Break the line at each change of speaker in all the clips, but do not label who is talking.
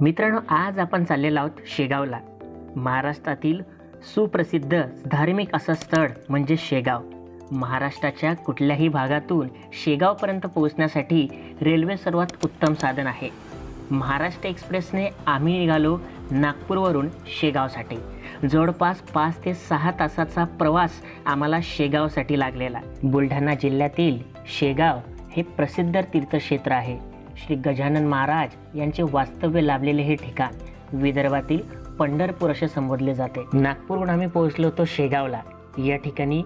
मित्रांनो, आज आपण चाललेलो आहोत शेगावला. महाराष्ट्रातील सुप्रसिद्ध धार्मिक असं स्थळ म्हणजे शेगाव. महाराष्ट्राच्या कुठल्याही भागातून शेगावपर्यंत पोहोचण्यासाठी रेल्वे सर्वात उत्तम साधन आहे. महाराष्ट्र एक्सप्रेसने आम्ही निघालो नागपूरवरून शेगावसाठी. जवळपास 5 ते 6 तासाचा प्रवास आम्हाला शेगावसाठी लागलेला. बुलढाणा जिल्ह्यातील शेगाव हे प्रसिद्ध तीर्थक्षेत्र आहे. श्री गजानन महाराज यांचे वास्तव्य लाभलेले हे ठिकाण विदर्भातील पंढरपूर असे संबोधले जाते. नागपूरहून आम्ही पोहोचलो होतो शेगावला. या ठिकाणी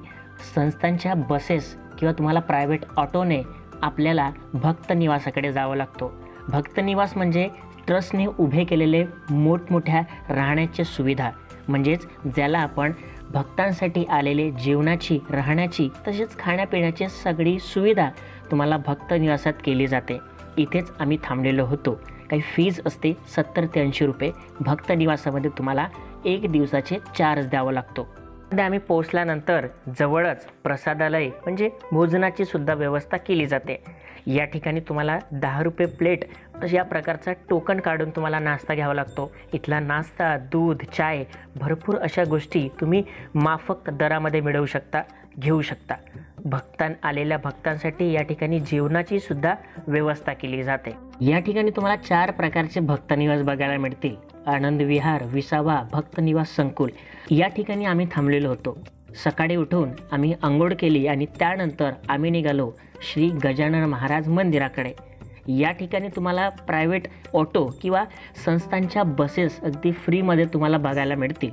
संस्थांच्या बसेस किंवा तुम्हाला प्रायव्हेट ऑटोने आपल्याला भक्त निवासाकडे जावं लागतो. भक्त निवास म्हणजे ट्रस्टने उभे केलेले मोठमोठ्या राहण्याच्या सुविधा, म्हणजेच ज्याला आपण भक्तांसाठी आलेले जेवणाची, राहण्याची तसेच खाण्यापिण्याची सगळी सुविधा तुम्हाला भक्त निवासात केली जाते. इथेच आम्ही थांबलेलो होतो. काही फीज असते 70 ते 80 रुपये. भक्त निवासामध्ये तुम्हाला 1 दिवसाचे चार्ज द्यावा लागतो. आम्ही पोहोचल्यानंतर जवळच प्रसादालय म्हणजे भोजनाची सुद्धा व्यवस्था केली जाते. या ठिकाणी तुम्हाला 10 रुपये प्लेट या प्रकारचा टोकन काढून तुम्हाला नाश्ता घ्यावा लागतो. इथला नाश्ता, दूध, चाय भरपूर अशा गोष्टी तुम्ही माफक दरामध्ये मिळवू शकता, घेऊ शकता. आलेल्या भक्तांसाठी या ठिकाणी जेवणाची सुद्धा व्यवस्था केली जाते. या ठिकाणी तुम्हाला 4 प्रकारचे भक्त निवास बघायला मिळतील. आनंद विहार, विसावा, भक्त निवास, संकुल. या ठिकाणी आम्ही थांबलेलो होतो. सकाळी उठून आम्ही अंघोळ केली आणि त्यानंतर आम्ही निघालो श्री गजानन महाराज मंदिराकडे. या ठिकाणी तुम्हाला प्रायव्हेट ऑटो किंवा संस्थांच्या बसेस अगदी फ्रीमध्ये तुम्हाला बघायला मिळतील.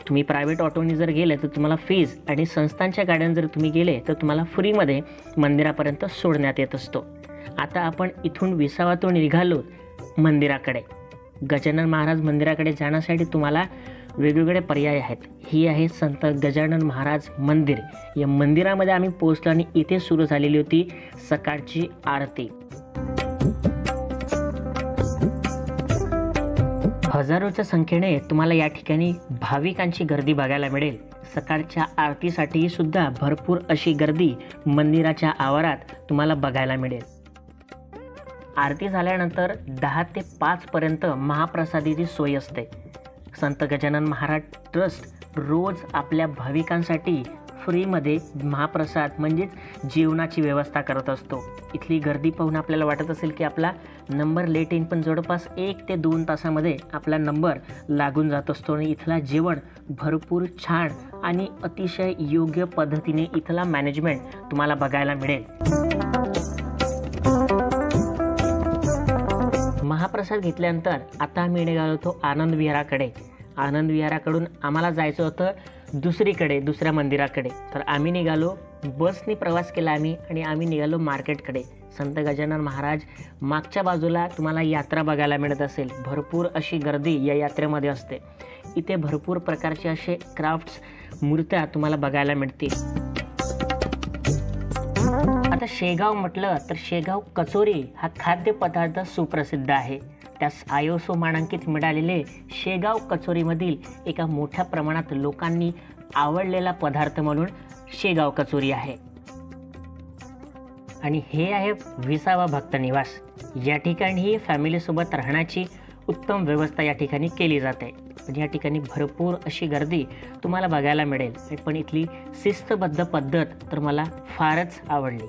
तुम्ही प्रायव्हेट ऑटोनी जर गेले तर तुम्हाला फीज, आणि संस्थांच्या गाड्यान जर तुम्ही गेले तर तुम्हाला फ्रीमध्ये मंदिरापर्यंत सोडण्यात येत असतो. आता आपण इथून विसावातून निघालो मंदिराकडे. गजानन महाराज मंदिराकडे जाण्यासाठी तुम्हाला वेगवेगळे पर्याय आहेत. ही आहे संत गजानन महाराज मंदिर. या मंदिरामध्ये आम्ही पोहोचलो आणि इथे सुरू झालेली होती सकाळची आरती. हजारोच्या संख्येने तुम्हाला या ठिकाणी भाविकांची गर्दी बघायला मिळेल. सकाळच्या आरतीसाठी सुद्धा भरपूर अशी गर्दी मंदिराच्या आवारात तुम्हाला बघायला मिळेल. आरती झाल्यानंतर 10 ते 5 पर्यंत महाप्रसादीची सोय असते. संत गजानन महाराज ट्रस्ट रोज आपल्या भाविकांसाठी फ्रीमध्ये महाप्रसाद म्हणजेच जेवणाची व्यवस्था करत असतो. इथली गर्दी पाहून आपल्याला वाटत असेल की आपला नंबर लेट येईन, पण जवळपास 1 ते 2 तासामध्ये आपला नंबर लागून जात असतो. आणि इथला जेवण भरपूर छान आणि अतिशय योग्य पद्धतीने इथला मॅनेजमेंट तुम्हाला बघायला मिळेल. महाप्रसाद घेतल्यानंतर आता आम्ही निघालो होतो आनंद विहाराकडे. आनंद विहाराकडून आम्हाला जायचं होतं दुसऱ्या मंदिराकडे. तर आम्ही निघालो, बसनी प्रवास केला आणि आम्ही निघालो मार्केटकडे. संत गजानन महाराज मागच्या बाजूला तुम्हाला यात्रा बघायला मिळत असेल. भरपूर अशी गर्दी या यात्रेमध्ये असते. इथे भरपूर प्रकारचे असे क्राफ्ट्स, मूर्त्या तुम्हाला बघायला मिळतील. आता शेगाव म्हटलं तर शेगाव कचोरी हा खाद्यपदार्थ सुप्रसिद्ध आहे. त्यास ISO मानांकित मिळालेले शेगाव कचोरीमधील एका मोठ्या प्रमाणात लोकांनी आवडलेला पदार्थ म्हणून शेगाव कचोरी आहे. आणि हे आहे विसावा भक्त निवास. या ठिकाणी फॅमिलीसोबत राहण्याची उत्तम व्यवस्था या ठिकाणी केली जाते. या ठिकाणी भरपूर अशी गर्दी तुम्हाला बघायला मिळेल, पण इथली शिस्तबद्ध पद्धत तर मला फारच आवडली.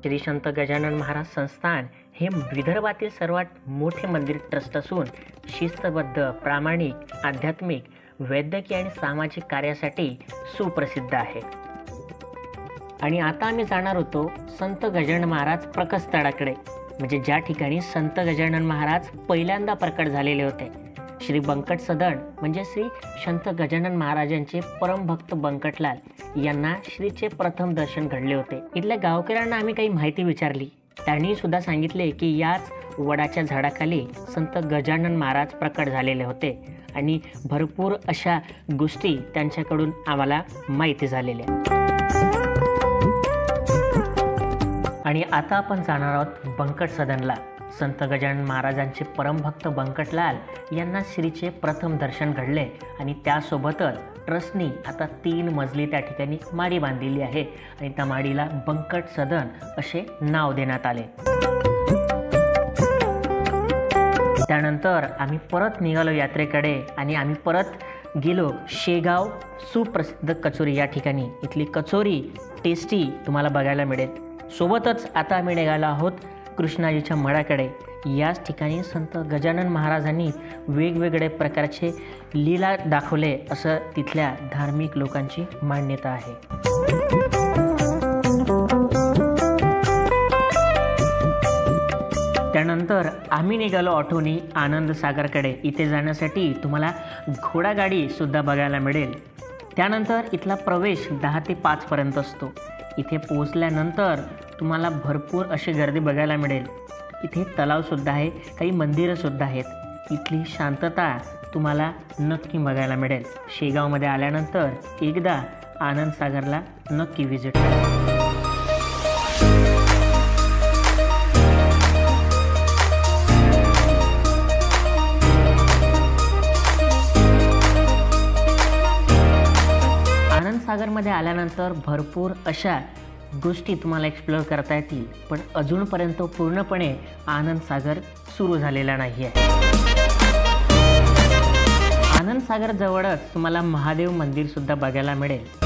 श्री संत गजानन महाराज संस्थान हे विदर्भातील सर्वात मोठे मंदिर ट्रस्ट असून शिस्तबद्ध, प्रामाणिक, आध्यात्मिक, वैद्यकीय आणि सामाजिक कार्यासाठी सुप्रसिद्ध आहे. आणि आता आम्ही जाणार होतो संत गजानन महाराज प्रकटस्थळाकडे, म्हणजे ज्या ठिकाणी संत गजानन महाराज पहिल्यांदा प्रकट झालेले होते. श्री बंकट सदन म्हणजे श्री संत गजानन महाराजांचे परमभक्त बंकटलाल यांना श्रीचे प्रथम दर्शन घडले होते. इथल्या गावकऱ्यांना आम्ही काही माहिती विचारली. त्यांनी सुद्धा सांगितले की याच वडाच्या झाडाखाली संत गजानन महाराज प्रकट झालेले होते आणि भरपूर अशा गोष्टी त्यांच्याकडून आम्हाला माहिती झालेल्या. आणि आता आपण जाणार आहोत बंकट सदनला. संत गजानन महाराजांचे परमभक्त बंकटलाल यांना श्रीचे प्रथम दर्शन घडले आणि त्यासोबतच ट्रस्टनी आता 3 मजली त्या ठिकाणी माडी बांधलेली आहे आणि त्या माडीला बंकट सदन असे नाव देण्यात आले. त्यानंतर आम्ही परत निघालो यात्रेकडे आणि आम्ही परत गेलो शेगाव सुप्रसिद्ध कचोरी या ठिकाणी. इथली कचोरी टेस्टी तुम्हाला बघायला मिळेल. सोबतच आता आम्ही निघालो आहोत कृष्णाजीच्या मठाकडे. याच ठिकाणी संत गजानन महाराजांनी वेगवेगळे प्रकारचे लीला दाखवले असं तिथल्या धार्मिक लोकांची मान्यता आहे. त्यानंतर आम्ही निघालो ऑटोनी आनंद सागरकडे. इथे जाण्यासाठी तुम्हाला घोडागाडीसुद्धा बघायला मिळेल. त्यानंतर इथला प्रवेश 10 ते 5 पर्यंत असतो. इथे पोहोचल्यानंतर तुम्हाला भरपूर अशी गर्दी बघायला मिळेल. इथे तलावसुद्धा आहे, काही मंदिरंसुद्धा आहेत. इथली शांतता तुम्हाला नक्की बघायला मिळेल. शेगावमध्ये आल्यानंतर एकदा आनंद सागरला नक्की व्हिजिट करा. सागरमध्ये आल्यानंतर भरपूर अशा गोष्टी तुम्हाला एक्सप्लोअर करता येतील, पण अजूनपर्यंत पूर्णपणे आनंद सागर सुरू झालेला नाही आहे. आनंद सागर जवळच तुम्हाला महादेव मंदिरसुद्धा बघायला मिळेल.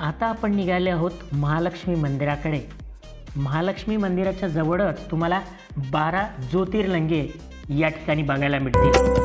आता आपण निघाले आहोत महालक्ष्मी मंदिराकडे. महालक्ष्मी मंदिराच्या जवळच तुम्हाला 12 ज्योतिर्लिंगे या ठिकाणी बघायला मिळतील.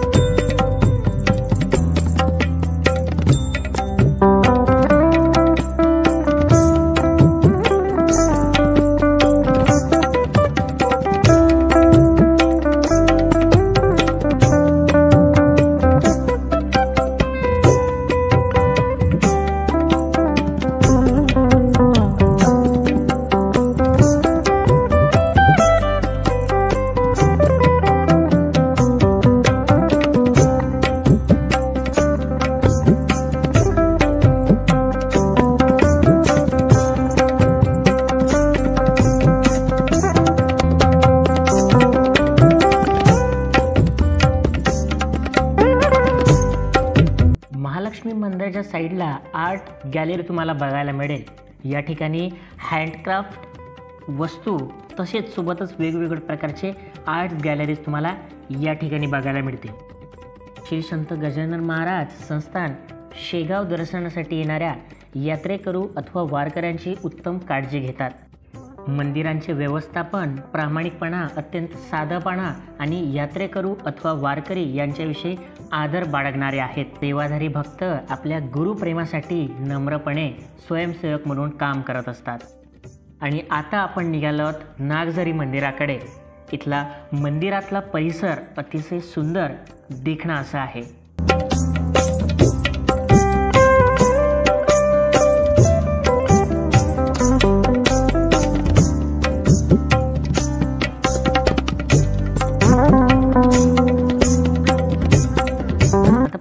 महालक्ष्मी मंदिराच्या साईडला आर्ट गॅलरी तुम्हाला बघायला मिळेल. या ठिकाणी हँडक्राफ्ट वस्तू तसेच सोबतच वेगवेगळ्या प्रकारचे आर्ट गॅलरीज तुम्हाला या ठिकाणी बघायला मिळतील. श्री संत गजानन महाराज संस्थान शेगाव दर्शनासाठी येणाऱ्या यात्रेकरू अथवा वारकऱ्यांची उत्तम काळजी घेतात. मंदिरांचे व्यवस्थापन, प्रामाणिकपणा, अत्यंत साधेपणा आणि यात्रेकरू अथवा वारकरी यांच्याविषयी आदर बाळगणारे आहेत. सेवाधारी भक्त आपल्या गुरुप्रेमासाठी नम्रपणे स्वयंसेवक म्हणून काम करत असतात. आणि आता आपण निघालो आहोत नागझरी मंदिराकडे. इथला मंदिरातला परिसर अतिशय सुंदर देखणा असा आहे.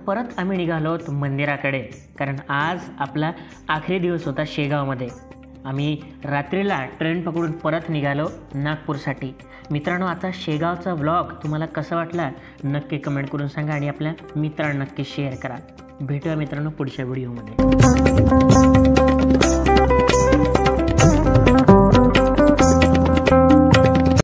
परत आम्ही निघालो आहोत मंदिराकडे, कारण आज आपला आखरी दिवस होता शेगावमध्ये. आम्ही रात्रीला ट्रेन पकडून परत निघालो नागपूरसाठी. मित्रांनो, आता शेगावचा व्लॉग तुम्हाला कसा वाटला नक्की कमेंट करून सांगा आणि आपल्या मित्रांना नक्की शेअर करा. भेटूया मित्रांनो पुढच्या व्हिडिओमध्ये.